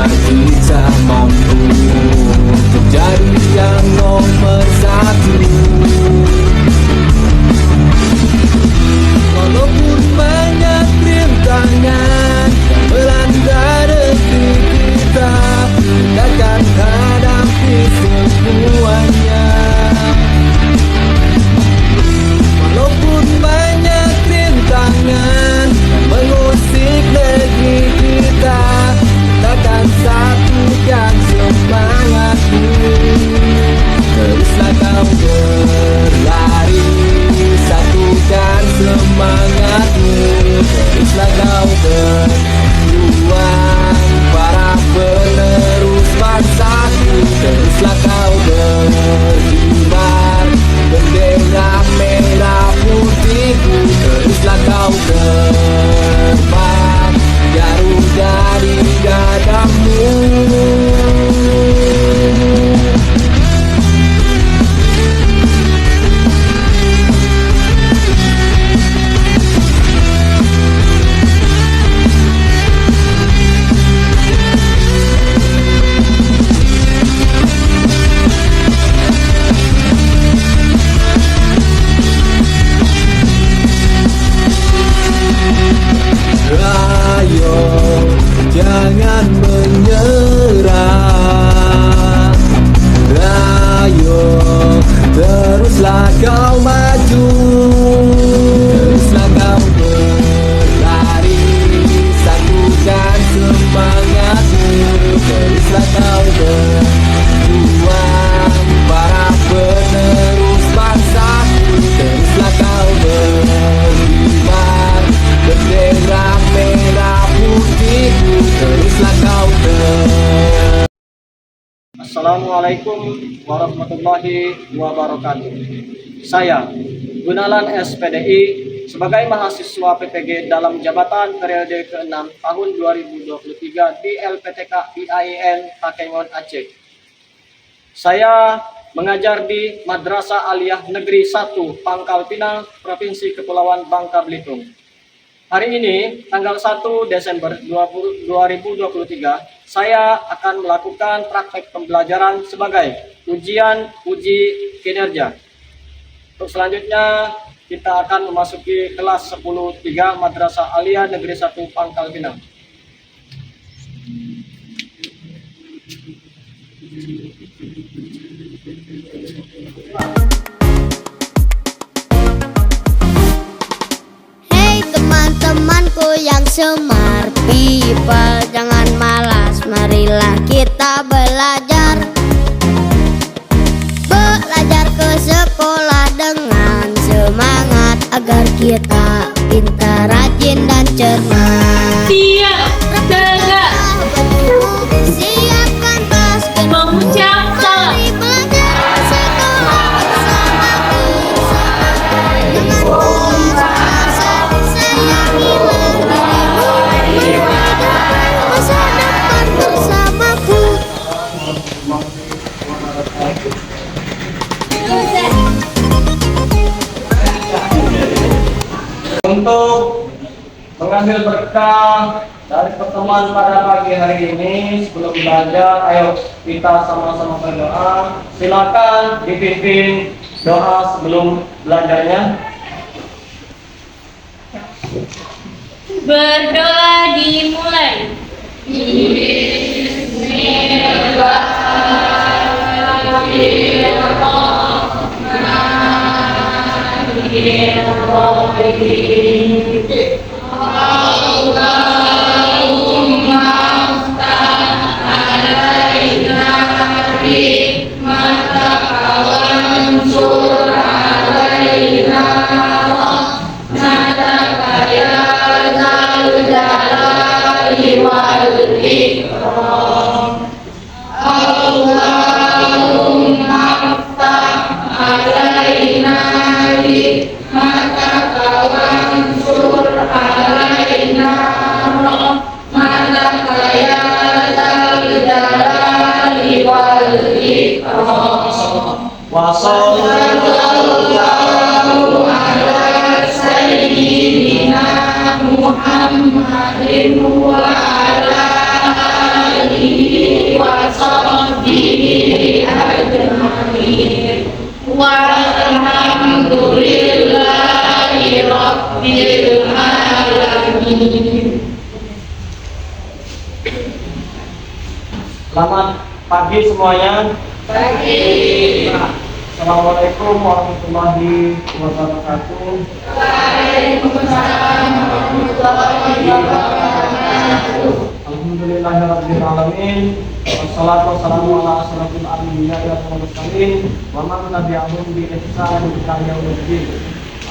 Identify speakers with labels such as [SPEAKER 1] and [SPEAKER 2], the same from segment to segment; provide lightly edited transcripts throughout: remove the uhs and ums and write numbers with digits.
[SPEAKER 1] kita mampu untuk jadi yang nomor satu. Walaupun banyak rintangan yang melanda negeri kita, kita akan hadapi semuanya. Walaupun banyak rintangan yang mengusik negeri kita, kita akan satukan semangatmu. Teruslah kau berlari, satukan semangatmu. Teruslah kau berjuang, para penerus bangsaku. Teruslah kau berkibar, bendera merah putihku. Teruslah kau terbang, Garuda di dadamu. Ayo, jangan menyerah. Ayo, teruslah kau maju. Teruslah kau berlari, satukan semangatmu. Teruslah kau berjuang, para penerus bangsaku. Teruslah kau berkibar, bendera merah putihku. Teruslah kau
[SPEAKER 2] Assalamualaikum warahmatullahi wabarakatuh. Saya Gunalan SPDI sebagai mahasiswa PPG dalam jabatan periode ke-6 tahun 2023 di LPTK IAIN Takengon Aceh. Saya mengajar di Madrasah Aliyah Negeri 1 Pangkal Pinang, Provinsi Kepulauan Bangka Belitung. Hari ini, tanggal 1 Desember 2023, saya akan melakukan praktek pembelajaran sebagai uji kinerja. Untuk selanjutnya, kita akan memasuki kelas 10-3 Madrasah Aliyah Negeri 1 Pangkal Pinang.
[SPEAKER 3] Teman-temanku yang semar, people jangan malas, marilah kita belajar. Belajar ke sekolah dengan semangat agar kita pintar, rajin dan cermat.
[SPEAKER 4] Siap, tegak,
[SPEAKER 3] siapkan tas,
[SPEAKER 4] mengucap salam.
[SPEAKER 3] mari belajar sekolah bersama kita. Dengan puasa sayangilah dirimu, berhidup masa depan bersamaku.
[SPEAKER 2] Untuk mengambil berkah dari pertemuan pada pagi hari ini, sebelum belajar, ayo kita sama-sama berdoa. Silakan dipimpin doa sebelum belajarnya.
[SPEAKER 4] Berdoa dimulai. Muhammadin wa ala alihi Walhamdulillahi Rabbil Alamin.
[SPEAKER 2] Selamat pagi semuanya.
[SPEAKER 4] Pagi.
[SPEAKER 2] Assalamualaikum warahmatullahi wabarakatuh.
[SPEAKER 4] Waalaikumsalam warahmatullahi wabarakatuh.
[SPEAKER 2] Alhamdulillahirabbil alamin. Wassalatu wassalamu ala asyrofil anbiya'i wal mursalin wa man tabi'ahum bi ihsan ila yaumil.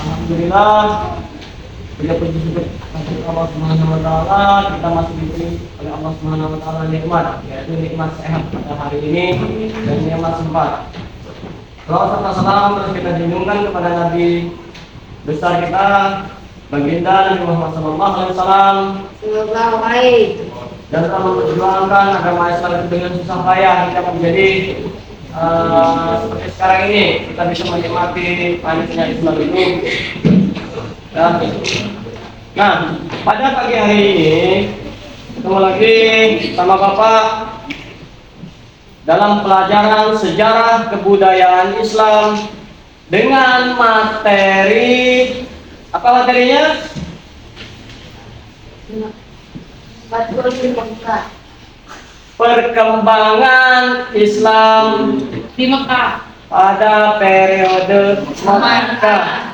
[SPEAKER 2] Alhamdulillah. Bila puji syukur kepada Allah Subhanahu wa taala, kita masih diberi oleh Allah Subhanahu wa taala nikmat, yaitu nikmat sehat pada hari ini dan nikmat sempat. Salawat serta salam terus kita junjungkan kepada Nabi besar kita, baginda Nabi Muhammad SAW, dan telah memperjuangkan agama Islam itu dengan susah payah hingga menjadi seperti sekarang ini kita bisa menikmati panisnya Islam itu. Ya. Nah, pada pagi hari ini ketemu lagi sama Bapak dalam pelajaran sejarah kebudayaan Islam dengan materi apa materinya? Perkembangan Islam
[SPEAKER 4] Di Mekah.
[SPEAKER 2] pada periode Makkah.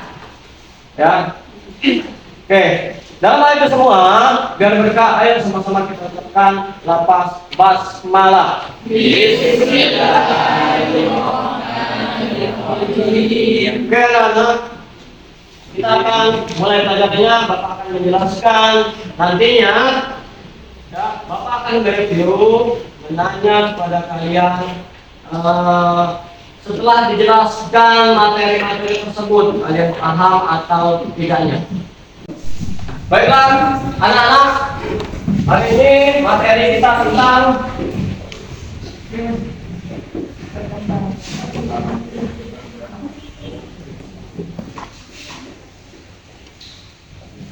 [SPEAKER 2] Ya. Oke. Dalam hal itu semua, biar berkah, ayo sama-sama kita ucapkan lafaz basmalah. Bismillahirrahmanirrahim. Oke, anak. Kita akan mulai belajarnya. Bapak akan menjelaskan nantinya. Ya, Bapak akan beritahu, menanya kepada kalian setelah dijelaskan materi-materi tersebut, kalian paham atau tidaknya. Baiklah, anak-anak, hari ini materi kita tentang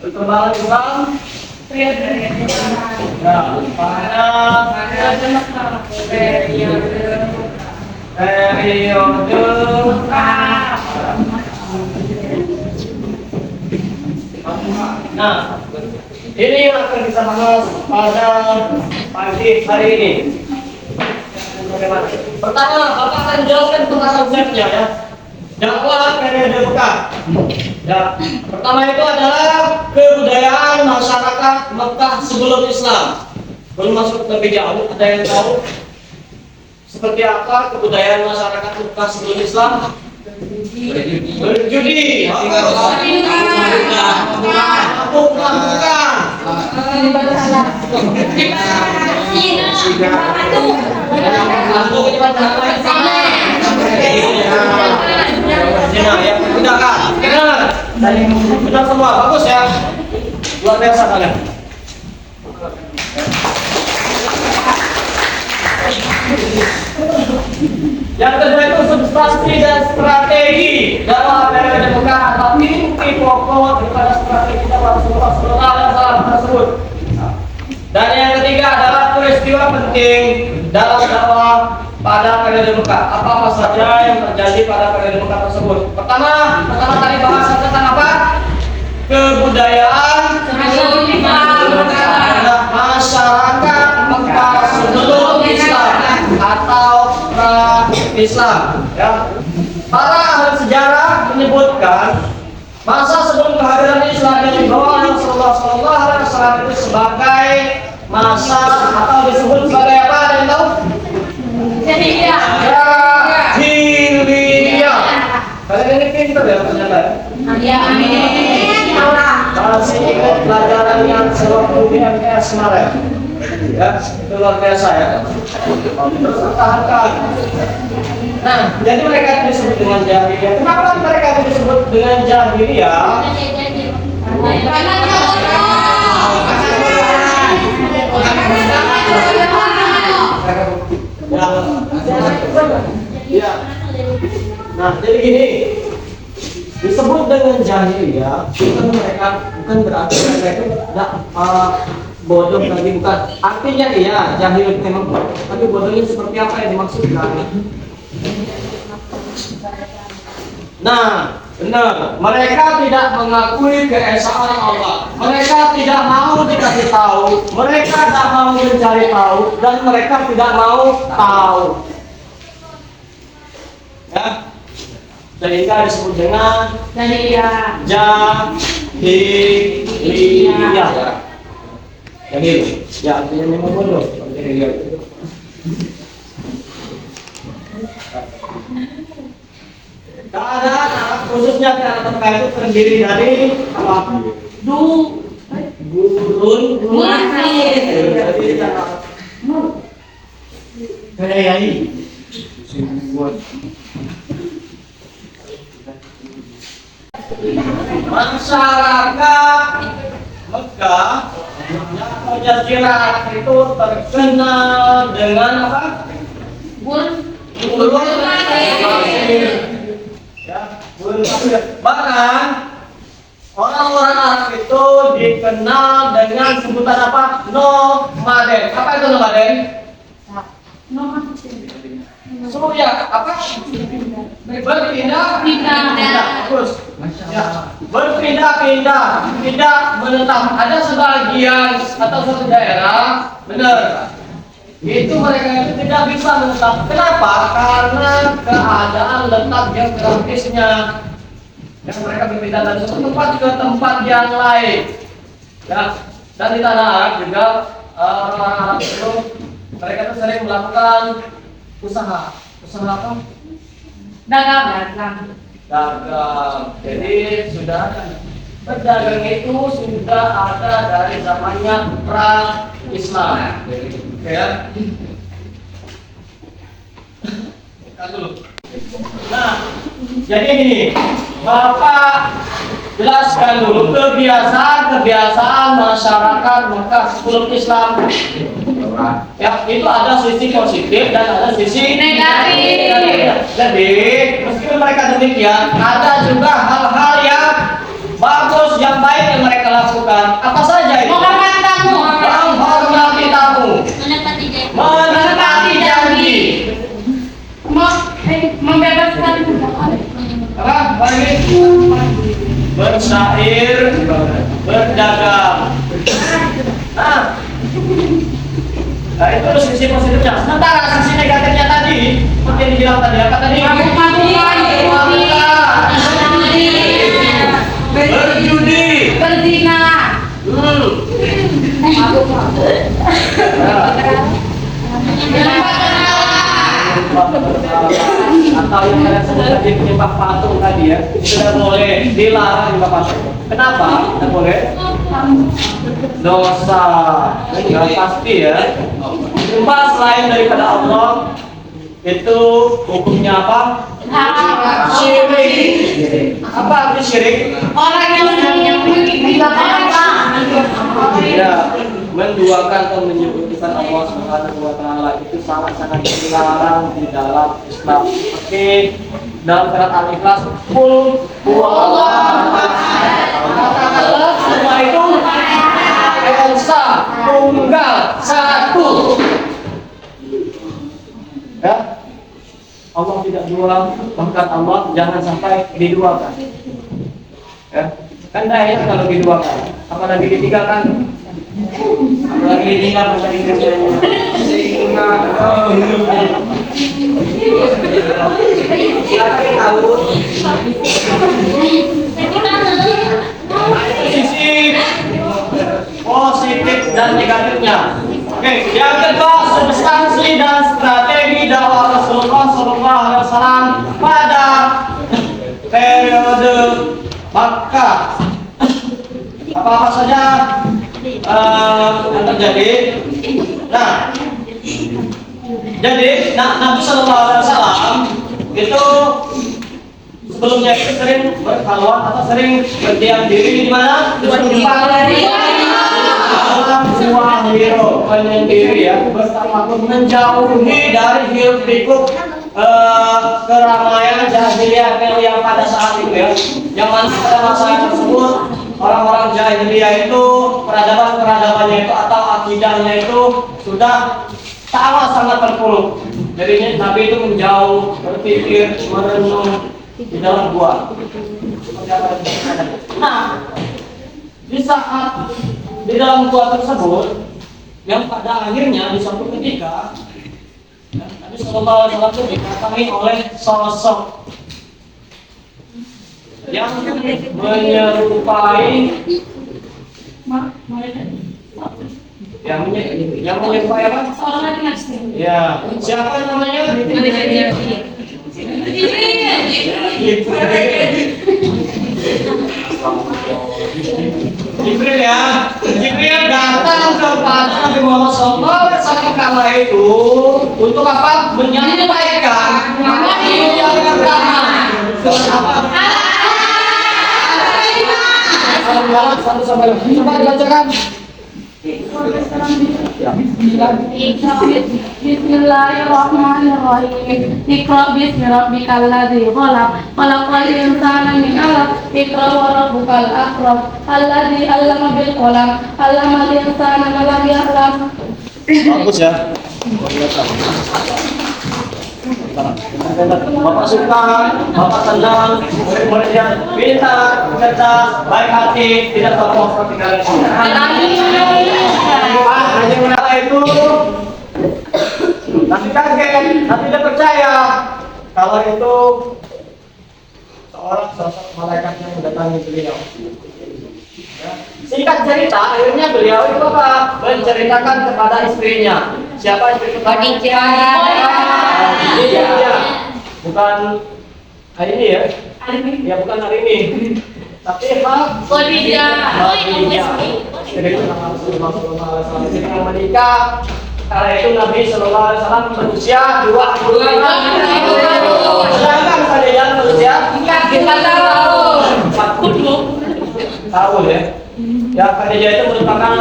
[SPEAKER 2] perkembangan Islam pada periode Nah, ini yang akan kita bahas pada pagi hari ini. Pertama, Bapak akan jelaskan tentang konsepnya ya. Dakwah periode Mekah. Ya, pertama itu adalah kebudayaan masyarakat Mekah sebelum Islam. Belum masuk lebih jauh, ada yang tahu seperti apa kebudayaan masyarakat Mekah sebelum Islam? Berjudi. Bukan. Benar semua, bagus ya. Luar biasa kalian. Yang kedua itu substansi dan strategi dalam periode Mekah atau inti pokok daripada strategi dakwah Rasulullah SAW tersebut. Dan yang ketiga adalah peristiwa penting dalam dakwah pada periode Mekah. Apa saja yang terjadi pada periode Mekah tersebut? Pertama kali bahas tentang apa? Kebudayaan masyarakat Mekah sebelum Islam atau pra-Islam. Ya. Para ahli sejarah menyebutkan masa sebelum kehadiran Islam yang dibawa oleh Rasulullah SAW itu sebagai masa atau disebut sebagai apa? Ada yang tahu? Jahiliyah. Kalian ini pintar ya ternyata.
[SPEAKER 4] Ya, amin.
[SPEAKER 2] Masih ingat pelajaran yang sewaktu di MTS kemarin? Ya, itu luar biasa ya. Pertahankan. Nah, jadi mereka itu disebut dengan jahiliyah. Kenapa mereka itu disebut dengan jahiliyah? Ya. Nah, jadi gini. Disebut dengan jahiliyah, bukan berarti mereka itu tidak bodoh lagi, bukan. Artinya iya, jahil itu memang, tapi bodohnya seperti apa yang dimaksudkan? Nah, benar. Mereka tidak mengakui keesaan Allah. Mereka tidak mau dikasih tahu. Mereka tidak mau mencari tahu dan mereka tidak mau tahu. Ya. Sehingga disebut dengan jahiliyah. Jahil. Ya, artinya memang bodoh. Keadaan anak khususnya anak TPA itu terdiri dari apa? Gurun. Jadi Kayai. Masyarakat Mekah yang Jazirah itu terkenal dengan apa? Gurun pasir. Ya, gurun pasir. Bahkan orang-orang Arab itu dikenal dengan sebutan apa? Nomaden. Apa itu nomaden? Surya apa? Berpindah. Terus. Ya. Berpindah-pindah, tidak menetap. Ada sebagian atau suatu daerah, benar. Itu mereka itu tidak bisa menetap. Kenapa? Karena keadaan letak geografisnya. Yang mereka berpindah dari satu tempat ke tempat yang lain. Ya. Dan di tanah Arab juga orang Arab itu mereka itu sering melakukan usaha apa?
[SPEAKER 4] Dagang.
[SPEAKER 2] Jadi sudah berdagang itu sudah ada dari zamannya pra Islam. Ya. Nah, jadi ini Bapak jelaskan dulu kebiasaan masyarakat Mekah sebelum Islam. Ya, itu ada sisi positif dan ada sisi negatif. Jadi, meskipun mereka demikian, ada juga hal-hal yang bagus, yang baik yang mereka lakukan. Apa saja itu? Menghormati tamu, menepati janji,
[SPEAKER 4] Membebaskan
[SPEAKER 2] apa? Lagi? Bersair, berdagang. Nah, itu sisi positifnya. Sementara sisi negatifnya tadi, seperti yang dibilang tadi, apa tadi? Berjudi,
[SPEAKER 4] berzina.
[SPEAKER 2] Atau yang kalian sebut tadi penyembah patung tadi ya, tidak boleh, dilarang menyembah patung. Kenapa? Tidak boleh. Dosa, ya pasti ya. Menyembah selain daripada Allah itu hukumnya apa? Syirik. Apa arti syirik?
[SPEAKER 4] Orang yang mengibadah
[SPEAKER 2] Ya, menduakan atau menyebutkan Allah Subhanahu wa taala itu sangat-sangat dilarang di dalam Islam. Oke, dalam surat Al-Ikhlas, qul huwallahu ahad. Semua itu esa, tunggal, satu. Ya. Allah tidak dua, bahkan Allah jangan sampai diduakan. Ya. Kan dah ya kalau diduakan. Apalagi ditigakan. Apalagi ditinggal bahasa Inggrisnya. Sisi positif dan negatifnya. Oke, yang kedua substansi dan strategi dakwah Rasulullah SAW pada periode Makkah. Apa-apa saja yang terjadi. Nah, jadi Nabi SAW itu sebelumnya itu sering berkhalwat atau sering berdiam diri di mana? Di dalam sebuah hiro penyendiri ya, bertakwa menjauhi dari hiruk pikuk keramaian jahiliyah yang pada saat itu ya, yang mana pada masa tersebut orang-orang jahiliyah itu peradabannya itu atau akidahnya itu sudah sangat terpuruk. Jadi Nabi itu menjauh, berpikir, merenung di dalam gua. Nah, di saat di dalam gua tersebut, yang pada akhirnya di suatu ketika, Nabi Sallallahu Alaihi Wasallam itu didatangi oleh sosok yang menyerupai yang menyerupai apa? Ya, siapa namanya? Jibril ya, Jibril datang kepada Nabi Muhammad SAW kala itu untuk apa? Menyampaikan wahyu yang pertama. Satu sampai coba dibacakan.
[SPEAKER 4] Bismillahirrahmanirrahim. Iqra bismi rabbikal ladzi khalaq, khalaqal insana min 'alaq. Iqra wa rabbukal akram, alladzi 'allama bil qalam, 'allamal insana ma lam ya'lam.
[SPEAKER 2] Bagus ya. Bapak suka, Bapak senang, murid-muridnya pintar, cerdas, baik hati, tidak sombong seperti kalian semua. Hanya menala itu nanti kaget, nanti tidak percaya kalau itu seorang sosok malaikat yang mendatangi beliau. Ya. Singkat cerita, akhirnya beliau itu apa? Menceritakan kepada istrinya. Siapa istri pertama? Iya, bukan hari ini ya? Ya bukan hari ini. Tapi Khadijah. Jadi itu nama Rasulullah SAW. Jadi yang menikah kala itu Nabi Sallallahu Alaihi Wasallam berusia 25 tahun. Sedangkan Khadijah berusia 40 tahun ya. Ya Khadijah itu merupakan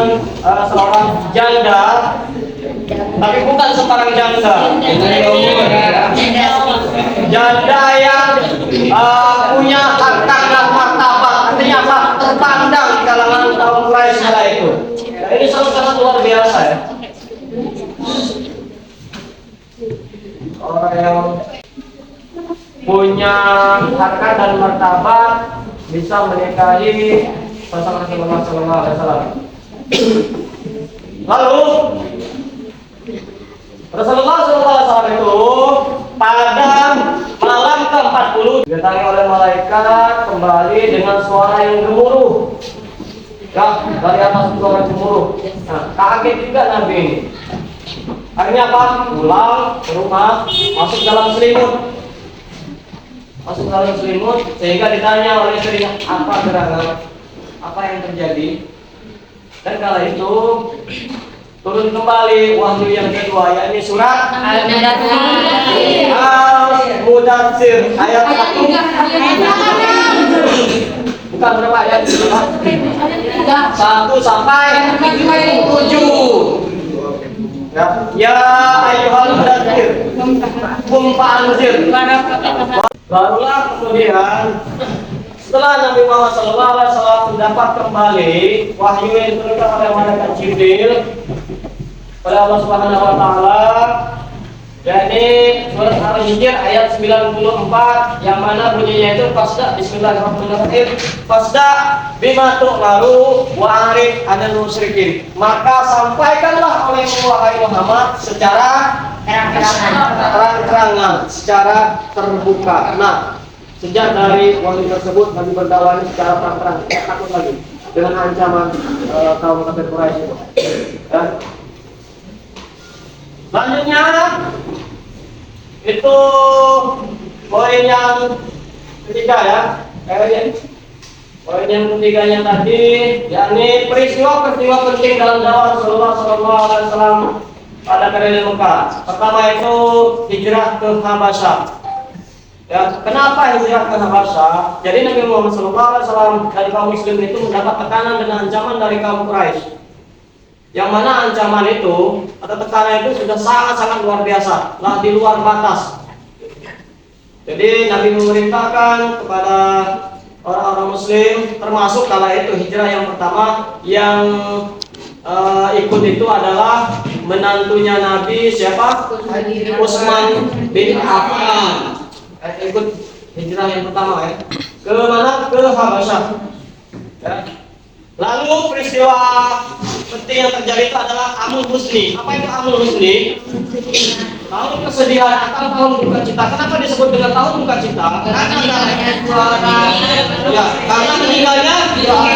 [SPEAKER 2] seorang janda, tapi bukan seorang janda. Janda yang punya harta dan martabat, artinya apa? Terpandang di kalangan kaum Quraisy kala itu. Nah, ini sangat luar biasa ya. Orang yang punya harta dan martabat bisa menikahi pasangan Rasulullah Sallallahu Alaihi Wasallam. Lalu Rasulullah Sallallahu Alaihi Wasallam itu pada malam ke-40 didatangi oleh malaikat kembali dengan suara yang gemuruh. Ya, dari atas suara gemuruh. Nah, kaget juga Nabi ini. Akhirnya apa? Pulang ke rumah, masuk dalam selimut. Masuk dalam selimut sehingga ditanya oleh istrinya, apa gerangan? Apa yang terjadi? Dan kala itu turun kembali wahyu yang kedua, yakni surat Al-Mudaththir ayat 1. Bukan berapa ayat? 1 sampai 7. Ya ayyuhal mudaththir qum fa'anzir. Barulah kemudian setelah Nabi Muhammad SAW mendapat kembali wahyu yang diturunkan oleh malaikat Jibril oleh Allah Subhanahu wa taala, yakni surat Al-Hijr ayat 94 yang mana bunyinya itu fasda bismillahirrahmanirrahim fasda bima tu'maru wa arif 'anil musyrikin, maka sampaikanlah oleh wahai Muhammad secara terang-terangan, secara terbuka. Nah, sejak dari wahyu tersebut Nabi berdakwah secara terang-terangan, tidak takut lagi dengan ancaman kaum kafir Quraisy itu. Ya. Selanjutnya itu poin yang ketiga ya. Poin yang ketiganya tadi, yakni peristiwa-peristiwa penting dalam dakwah Rasulullah SAW pada periode Mekah. Pertama itu hijrah ke Habasyah. Ya, kenapa hijrah ke Habasyah? Jadi Nabi Muhammad SAW dari kaum Muslim itu mendapat tekanan dan ancaman dari kaum Quraisy. Yang mana ancaman itu atau tekanan itu sudah sangat-sangat luar biasa, lah di luar batas. Jadi Nabi memerintahkan kepada orang-orang Muslim, termasuk kala itu hijrah yang pertama yang ikut itu adalah menantunya Nabi siapa? Utsman bin Affan. Ikut hijrah yang pertama ya. Ke mana? Ke Habasyah. Ya. Lalu peristiwa penting yang terjadi itu adalah Amul Husni. Apa itu Amul Husni? Tahun kesedihan atau tahun duka cita. Kenapa disebut dengan tahun duka cita? Karena meninggalnya siapa?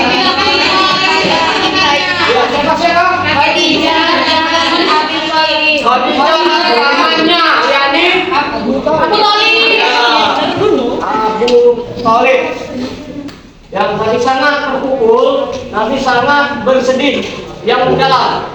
[SPEAKER 2] Khadijah namanya yakni Abu Thalib. Yang Nabi sangat terpukul, Nabi sangat bersedih yang mendalam.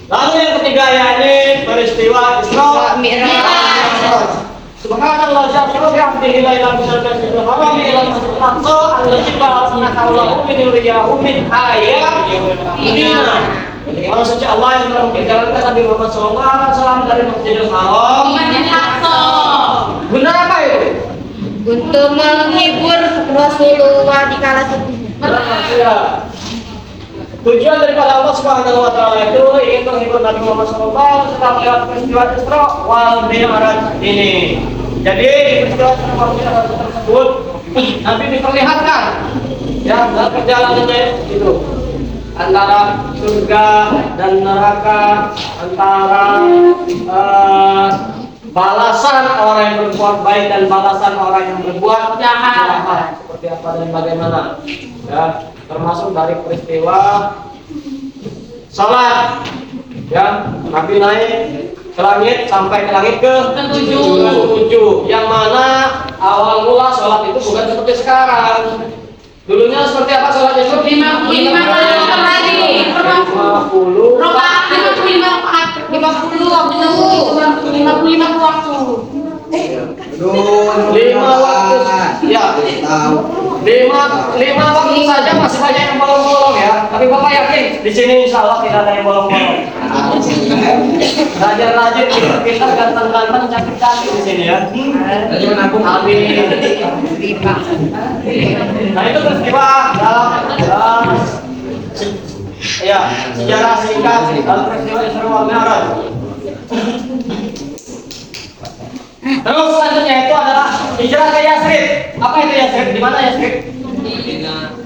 [SPEAKER 2] Lalu yang ketiga yakni peristiwa Isra Mi'raj. Subhanallah jalla bi hamdihi la ilaha illa huwa al-hayyul aqsa alladzi ba'athna Allahu min riyahu min ayatina. Kalau suci Allah yang telah menjalankan Nabi Muhammad SAW dari Masjidil Haram. Benar apa itu?
[SPEAKER 3] Untuk menghibur Rasulullah di kala
[SPEAKER 2] Ya. Tujuan daripada Allah Subhanahu wa taala itu ingin menghibur Nabi Muhammad SAW setelah melewati peristiwa Isra wal Mi'raj ini. Jadi peristiwa Isra wal Mi'raj tersebut Nabi diperlihatkan ya dalam perjalanannya itu antara surga dan neraka, antara balasan orang yang berbuat baik dan balasan orang yang berbuat jahat seperti apa dan bagaimana ya, termasuk dari peristiwa salat ya, Nabi naik ke langit sampai ke langit ke tujuh, yang mana awal mula salat itu bukan seperti sekarang. Dulunya seperti apa salat itu? 55 waktu. 5 waktu. Ya. 5 waktu saja masih banyak yang bolong-bolong ya. Tapi Bapak yakin di sini insya Allah tidak ada yang bolong-bolong. Rajin-rajin, pintar, ganteng-ganteng, cantik-cantik di sini ya. Amin. Nah itu peristiwa dalam ya sejarah singkat dalam peristiwa Isra wal Mi'raj. Terus selanjutnya itu adalah hijrah ke Yasrib. Apa itu Yasrib? Di mana Yasrib?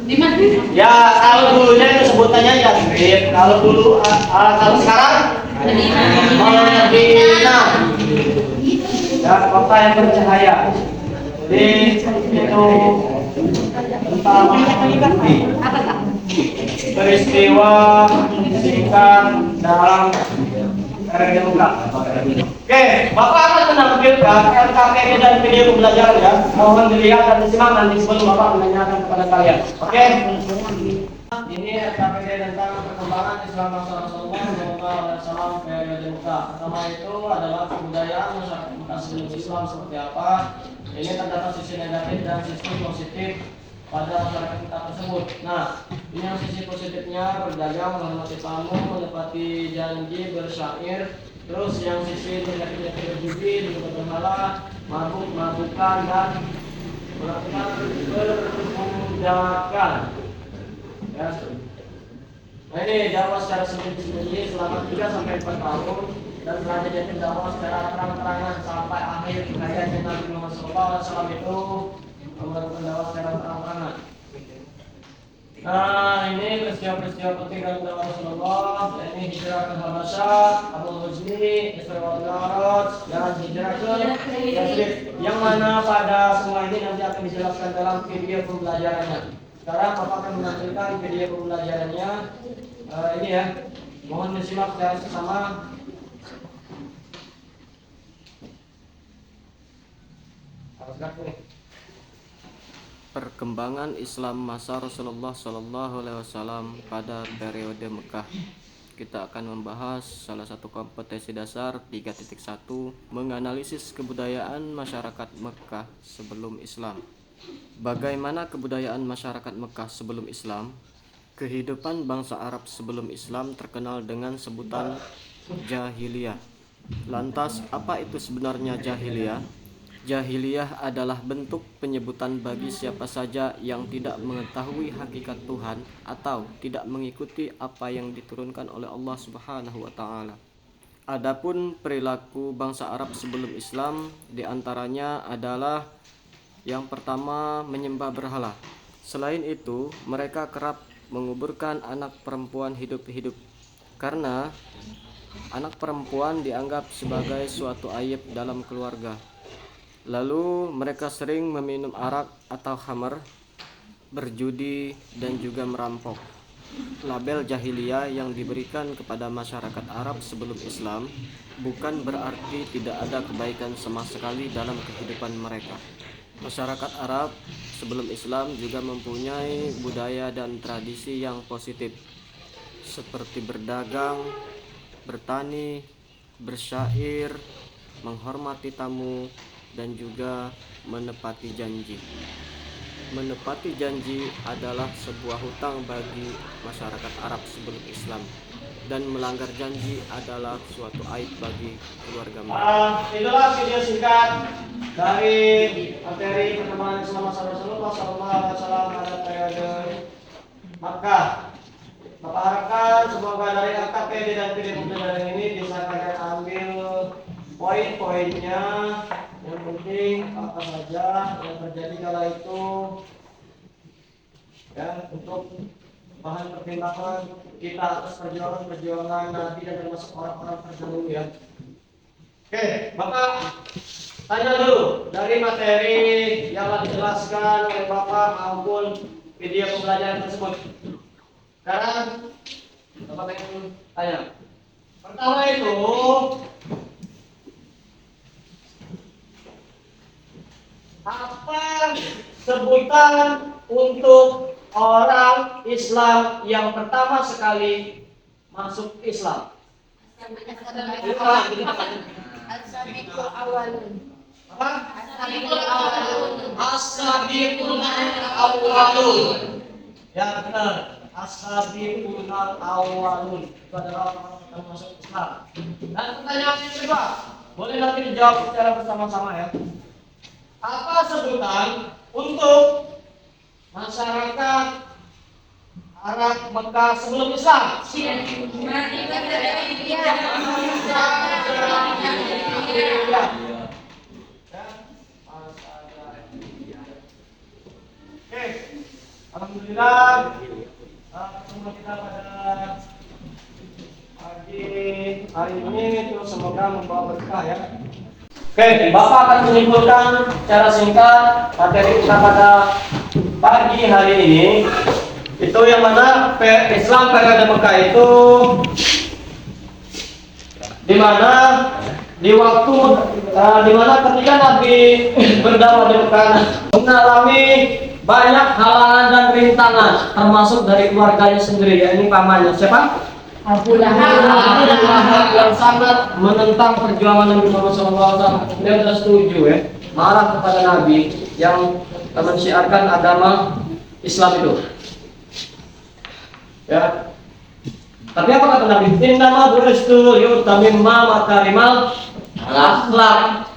[SPEAKER 4] Di mana?
[SPEAKER 2] Ya kalau dulunya itu sebutannya Yasrib. Kalau dulu kalau sekarang Madinah. Ya kota yang bercahaya. Jadi itu tentang peristiwa singkat dalam periode muka. Oke, Bapak akan menampilkan LKPD dan video pembelajaran ya. Mohon dilihat dan disimak nanti sebelum Bapak menanyakan kepada kalian. Oke. Ini LKPD tentang perkembangan Islam Rasulullah periode muka. Pertama itu adalah kebudayaan masyarakat Mekah sebelum Islam seperti apa. Ini terdapat sisi negatif dan sisi positif pada masyarakat kita tersebut. Nah, ini yang sisi positifnya berdagang, menghormati tamu, menepati janji, bersyair. Terus yang sisi negatifnya berjudi, berhala, mabuk-mabukan dan melakukan perbudakan. Ya. Nah ini dakwah secara sembunyi selama 3 sampai 4 tahun dan selanjutnya dakwah secara terang-terangan sampai akhir hayatnya Nabi Muhammad SAW itu melakukan dakwah secara terang-terangan. Nah ini peristiwa-peristiwa penting dalam dakwah Rasulullah, ini hijrah ke Habasyah, Amul Husni, Isra wal Mi'raj, dan hijrah ke Yasrib, yang mana pada semua ini nanti akan dijelaskan dalam video pembelajarannya. Sekarang Bapak akan menampilkan video pembelajarannya. Ini ya, mohon disimak secara bersama.
[SPEAKER 5] Perkembangan Islam masa Rasulullah Shallallahu Alaihi Wasallam pada periode Mekah. Kita akan membahas salah satu kompetensi dasar 3.1, menganalisis kebudayaan masyarakat Mekah sebelum Islam. Bagaimana kebudayaan masyarakat Mekah sebelum Islam? Kehidupan bangsa Arab sebelum Islam terkenal dengan sebutan jahiliyah. Lantas, apa itu sebenarnya jahiliyah? Jahiliyah adalah bentuk penyebutan bagi siapa saja yang tidak mengetahui hakikat Tuhan atau tidak mengikuti apa yang diturunkan oleh Allah Subhanahu wa taala. Adapun perilaku bangsa Arab sebelum Islam diantaranya adalah Yang pertama, menyembah berhala. Selain itu, mereka kerap menguburkan anak perempuan hidup-hidup karena anak perempuan dianggap sebagai suatu aib dalam keluarga. Lalu mereka sering meminum arak atau khamar, berjudi, dan juga merampok. Label jahiliyah yang diberikan kepada masyarakat Arab sebelum Islam bukan berarti tidak ada kebaikan sama sekali dalam kehidupan mereka. Masyarakat Arab sebelum Islam juga mempunyai budaya dan tradisi yang positif, seperti berdagang, bertani, bersyair, menghormati tamu, dan juga menepati janji. Menepati janji adalah sebuah hutang bagi masyarakat Arab sebelum Islam, dan melanggar janji adalah suatu aib bagi keluarga mereka.
[SPEAKER 2] Itulah video singkat dari materi perkembangan Islam masa Rasulullah SAW pada periode Makkah. Bapak harapkan semoga dari AKPD dan PD pembelajaran ini bisa kalian ambil poin-poinnya. Yang penting apa saja yang terjadi kala itu ya, untuk bahan pertimbangan kita atas perjuangan Nabi dan termasuk orang-orang terdahulu ya. Oke, Bapak tanya dulu dari materi yang telah dijelaskan oleh Bapak maupun video pembelajaran tersebut. Sekarang Bapak pengen tanya. Pertama itu, apa sebutan untuk orang Islam yang pertama sekali masuk Islam?
[SPEAKER 3] As-sabiqul awwalun.
[SPEAKER 2] Apa?
[SPEAKER 3] As-sabiqul awwalun.
[SPEAKER 2] As-sabiqul awwalun. Ya benar. As-sabiqul awwalun. Itu adalah orang yang masuk Islam. Dan pertanyaan yang kedua, boleh nanti dijawab secara bersama-sama ya. Apa sebutan untuk masyarakat Arab Mekah sebelum Islam? Oke, alhamdulillah ketemu kita pada pagi hari ini, terus semoga membawa berkah ya. Oke, Bapak akan menyimpulkan secara singkat materi kita pada pagi hari ini. Itu yang mana Islam periode Mekah itu di mana ketika Nabi berdakwah di Mekah mengalami banyak halangan dan rintangan, termasuk dari keluarganya sendiri, yakni pamannya. Siapa? Abu Lahab yang sangat menentang perjuangan Nabi Muhammad SAW. Dia sudah setuju ya, marah kepada Nabi yang mensiarkan agama Islam itu. Ya. Tapi apa kata Nabi? Innama bu'istu liutamimma makarimal akhlak.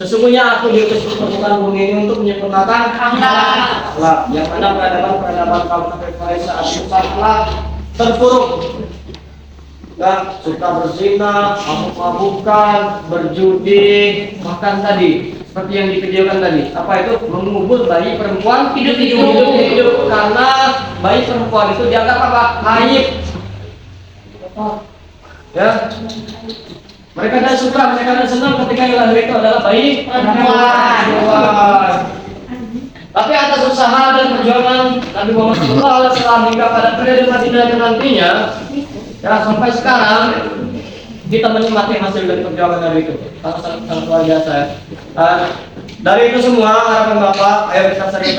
[SPEAKER 2] Sesungguhnya aku diutus ke permukaan bumi ini untuk menyempurnakan akhlak. Yang mana peradaban kaum Nabi pada saat itu sangatlah terpuruk. Ya, suka berzina, mabuk-mabukan, berjudi, bahkan tadi seperti yang divideokan tadi. Apa itu? Mengubur bayi perempuan hidup. Karena bayi perempuan itu dianggap apa? Aib. Ya. Mereka tidak suka, mereka tidak senang ketika yang lahir itu adalah bayi perempuan. Tapi atas usaha dan perjuangan Nabi Muhammad SAW hingga pada periode Madinah nantinya, ya sampai sekarang kita menikmati hasil dari perjuangan Nabi itu. Sangat luar biasa ya. Dari itu semua harapan Bapak, ayo kita sering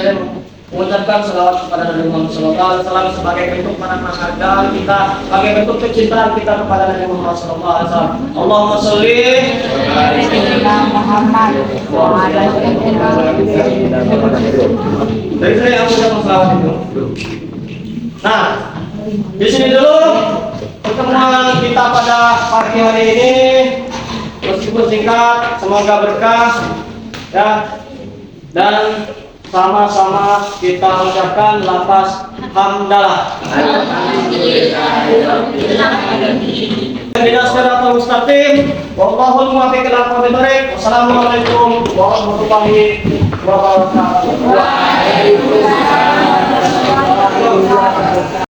[SPEAKER 2] mengucapkan selawat kepada Nabi Muhammad SAW sebagai bentuk penghormatan kita, sebagai bentuk kecintaan kita kepada Nabi Muhammad SAW. Allahumma sholli ala Muhammad wa ala ali. Dari saya yang mengucapkan selawat itu. Nah, di sini dulu pertemuan kita pada pagi hari ini. Meskipun singkat, semoga berkah ya. Dan sama-sama kita ucapkan lafaz hamdalah. Ihdinas siratal mustaqim. Wallahul muwaffiq ila aqwamit thoriq. Wassalamualaikum warahmatullahi wabarakatuh.
[SPEAKER 3] Waalaikumsalam.